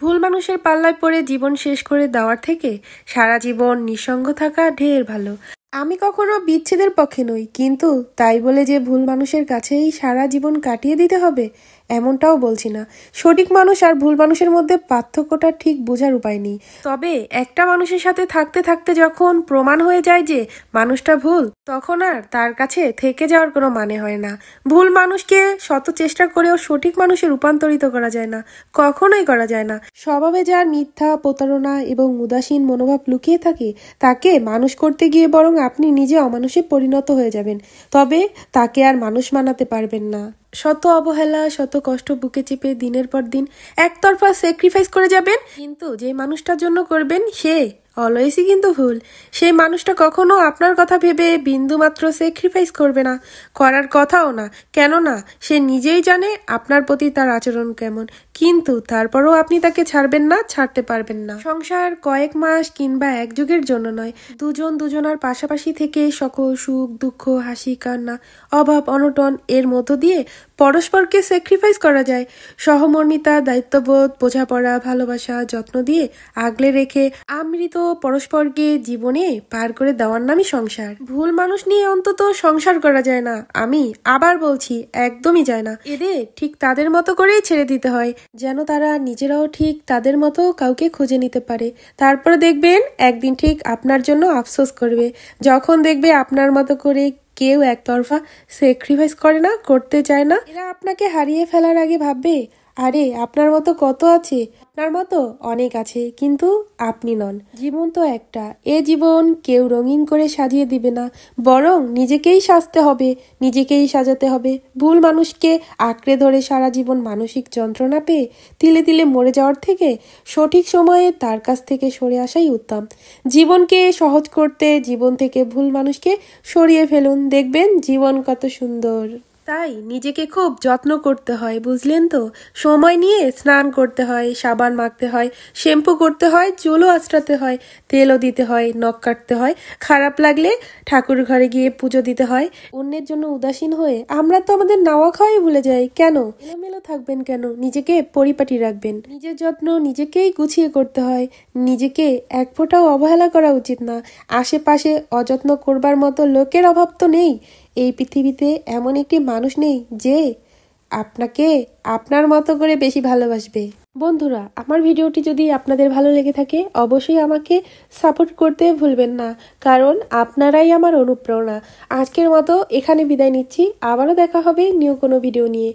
ভুল মানুষের পাল্লায় পড়ে জীবন শেষ করে দেওয়ার থেকে সারা জীবন নিঃসঙ্গ থাকা ঢের ভালো। আমি কখনো বিচ্ছেদের পক্ষে নই, কিন্তু তাই বলে যে ভুল মানুষের কাছেই সারা জীবন কাটিয়ে দিতে হবে এমনটাও বলছি না। সঠিক মানুষ আর ভুল মানুষের মধ্যে পার্থক্যটা ঠিক বোঝার উপায় নেই। তবে একটা মানুষের সাথে থাকতে থাকতে যখন প্রমাণ হয়ে যায় যে মানুষটা ভুল, তখন আর তার কাছে থেকে যাওয়ার কোনো মানে হয় না। ভুল মানুষকে শত চেষ্টা করেও সঠিক মানুষে রূপান্তরিত করা যায় না, কখনোই করা যায় না। স্বভাবে যার মিথ্যা, প্রতারণা এবং উদাসীন মনোভাব লুকিয়ে থাকে, তাকে মানুষ করতে গিয়ে বরং আপনি নিজে অমানুষে পরিণত হয়ে যাবেন। তবে তাকে আর মানুষ মানাতে পারবেন না। শত অবহেলা, শত কষ্ট বুকে চেপে দিনের পর দিন একতরফা স্যাক্রিফাইস করে যাবেন, কিন্তু যে মানুষটার জন্য করবেন সে অলওয়েজই কিন্তু ভুল। সেই মানুষটা কখনো আপনার কথা ভেবে বিন্দুমাত্র স্যাক্রিফাইস করবে না, করার কথাও না। কেননা সে নিজেই জানে আপনার প্রতি তার আচরণ কেমন, কিন্তু তারপরেও আপনি তাকে ছাড়বেন না, ছাড়তে পারবেন না। সংসার কয়েক মাস কিংবা এক যুগের জন্য নয়, দুজন দুজনার পাশাপাশি থেকে সকল সুখ দুঃখ, হাসি কান্না, অভাব অনটন এর মধ্য দিয়ে পরস্পরকে স্যাক্রিফাইস করা যায়। সহমর্মিতা, দায়িত্ববোধ, বোঝাপড়া, ভালোবাসা, যত্ন দিয়ে আগলে রেখে আমৃত পরস্পরকে জীবনে পার করে দেওয়ার নামই সংসার। ভুল মানুষ নিয়ে অন্তত সংসার করা যায় না। আমি আবার বলছি, একদমই যায় না। এদের ঠিক তাদের মতো করেই ছেড়ে দিতে হয়, যেন তারা নিজেরাও ঠিক তাদের মতো কাউকে খুঁজে নিতে পারে। তারপরে দেখবেন একদিন ঠিক আপনার জন্য আফসোস করবে, যখন দেখবে আপনার মতো করে কেউ একতরফা স্যাক্রিফাইস করে না, করতে চায় না। এরা আপনাকে হারিয়ে ফেলার আগে ভাববে, আরে আপনার মতো কত আছে, আপনার মতো অনেক আছে, কিন্তু আপনি নন। জীবন তো একটা, এ জীবন কেউ রঙিন করে সাজিয়ে দিবে না, বরং নিজেকেই সাজতে হবে, নিজেকেই সাজাতে হবে। ভুল মানুষকে আঁকড়ে ধরে সারা জীবন মানসিক যন্ত্রণা পেয়ে তিলে তিলে মরে যাওয়ার থেকে সঠিক সময়ে তার কাছ থেকে সরে আসাই উত্তম। জীবনকে সহজ করতে জীবন থেকে ভুল মানুষকে সরিয়ে ফেলুন, দেখবেন জীবন কত সুন্দর। তাই নিজেকে খুব যত্ন করতে হয়, বুঝলেন তো? সময় নিয়ে স্নান করতে হয়, সাবান মাখতে হয়, শ্যাম্পু করতে হয়, চুলও আঁচড়াতে হয়, তেলও দিতে হয়, নখ কাটতে হয়, খারাপ লাগলে ঠাকুর ঘরে গিয়ে পুজো দিতে হয়। অন্যের জন্য উদাসীন হয়ে আমরা তো আমাদের নাওয়া খাওয়াই ভুলে যাই। কেন এলোমেলো থাকবেন? কেন নিজেকে পরিপাটি রাখবেন? নিজের যত্ন নিজেকেই গুছিয়ে করতে হয়। নিজেকে এক ফোঁটাও অবহেলা করা উচিত না। আশেপাশে অযত্ন করবার মতো লোকের অভাব তো নেই। এই পৃথিবীতে এমন একটি মানুষ নেই যে আপনাকে আপনার মতো করে বেশি ভালোবাসবে। বন্ধুরা, আমার ভিডিওটি যদি আপনাদের ভালো লেগে থাকে, অবশ্যই আমাকে সাপোর্ট করতে ভুলবেন না, কারণ আপনারাই আমার অনুপ্রেরণা। আজকের মতো এখানে বিদায় নিচ্ছি, আবারও দেখা হবে নিউ কোনো ভিডিও নিয়ে।